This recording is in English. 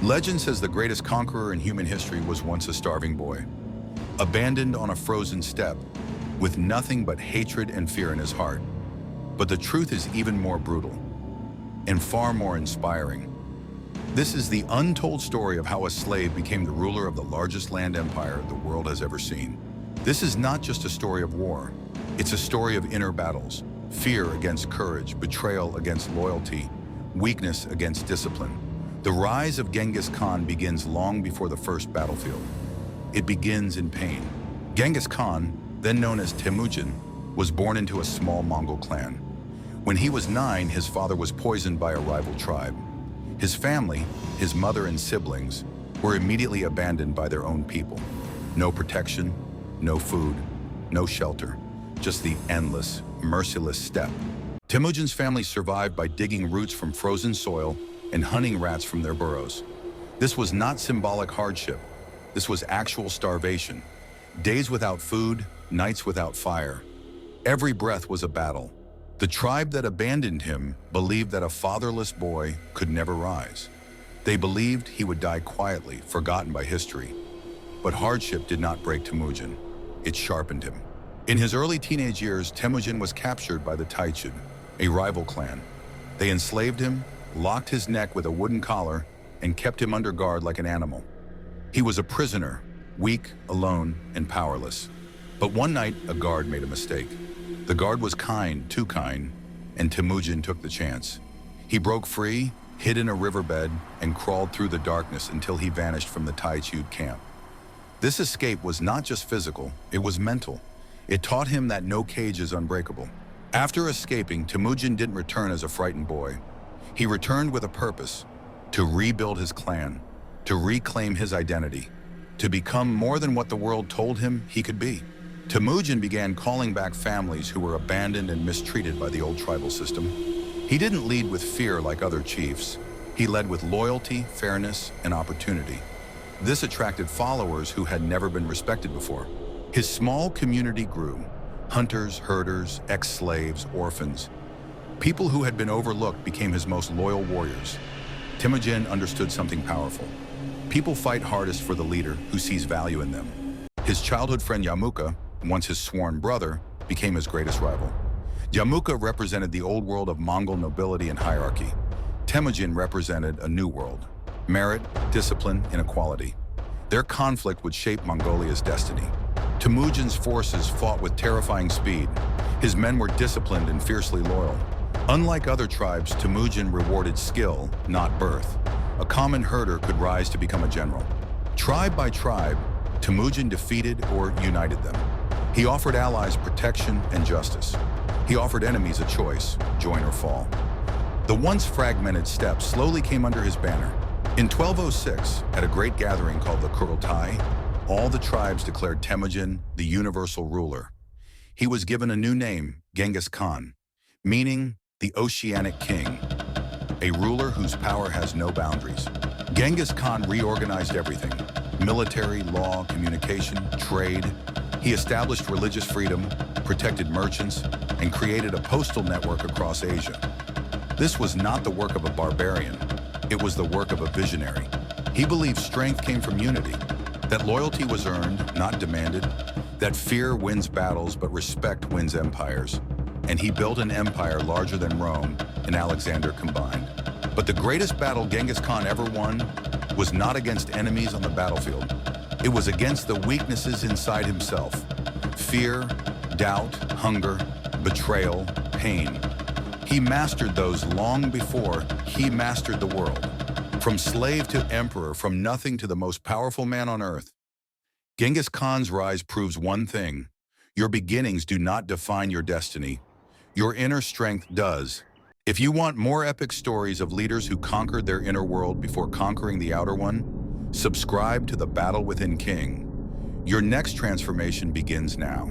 Legend says the greatest conqueror in human history was once a starving boy, abandoned on a frozen steppe, with nothing but hatred and fear in his heart. But the truth is even more brutal and far more inspiring. This is the untold story of how a slave became the ruler of the largest land empire the world has ever seen. This is not just a story of war. It's a story of inner battles, fear against courage, betrayal against loyalty, weakness against discipline. The rise of Genghis Khan begins long before the first battlefield. It begins in pain. Genghis Khan, then known as Temujin, was born into a small Mongol clan. When he was 9, his father was poisoned by a rival tribe. His family, his mother and siblings, were immediately abandoned by their own people. No protection, no food, no shelter, just the endless, merciless steppe. Temujin's family survived by digging roots from frozen soil and hunting rats from their burrows. This was not symbolic hardship. This was actual starvation. Days without food, nights without fire. Every breath was a battle. The tribe that abandoned him believed that a fatherless boy could never rise. They believed he would die quietly, forgotten by history. But hardship did not break Temujin. It sharpened him. In his early teenage years, Temujin was captured by the Taichin, a rival clan. They enslaved him, locked his neck with a wooden collar, and kept him under guard like an animal. He was a prisoner, weak, alone, and powerless. But one night, a guard made a mistake. The guard was kind, too kind, and Temujin took the chance. He broke free, hid in a riverbed, and crawled through the darkness until he vanished from the Taichin camp. This escape was not just physical, it was mental. It taught him that no cage is unbreakable. After escaping, Temujin didn't return as a frightened boy. He returned with a purpose: to rebuild his clan, to reclaim his identity, to become more than what the world told him he could be. Temujin began calling back families who were abandoned and mistreated by the old tribal system. He didn't lead with fear like other chiefs. He led with loyalty, fairness, and opportunity. This attracted followers who had never been respected before. His small community grew. Hunters, herders, ex-slaves, orphans. People who had been overlooked became his most loyal warriors. Temujin understood something powerful. People fight hardest for the leader who sees value in them. His childhood friend Yamuka, once his sworn brother, became his greatest rival. Yamuka represented the old world of Mongol nobility and hierarchy. Temujin represented a new world: merit, discipline, and equality. Their conflict would shape Mongolia's destiny. Temujin's forces fought with terrifying speed. His men were disciplined and fiercely loyal. Unlike other tribes, Temujin rewarded skill, not birth. A common herder could rise to become a general. Tribe by tribe, Temujin defeated or united them. He offered allies protection and justice. He offered enemies a choice: join or fall. The once fragmented steppe slowly came under his banner. In 1206, at a great gathering called the Kurultai, all the tribes declared Temujin the universal ruler. He was given a new name, Genghis Khan, meaning the Oceanic King, a ruler whose power has no boundaries. Genghis Khan reorganized everything: military, law, communication, trade. He established religious freedom, protected merchants, and created a postal network across Asia. This was not the work of a barbarian. It was the work of a visionary. He believed strength came from unity, that loyalty was earned, not demanded, that fear wins battles but respect wins empires. And he built an empire larger than Rome and Alexander combined. But the greatest battle Genghis Khan ever won was not against enemies on the battlefield. It was against the weaknesses inside himself: fear, doubt, hunger, betrayal, pain. He mastered those long before he mastered the world. From slave to emperor, from nothing to the most powerful man on earth. Genghis Khan's rise proves one thing: your beginnings do not define your destiny. Your inner strength does. If you want more epic stories of leaders who conquered their inner world before conquering the outer one, subscribe to The Battle Within King. Your next transformation begins now.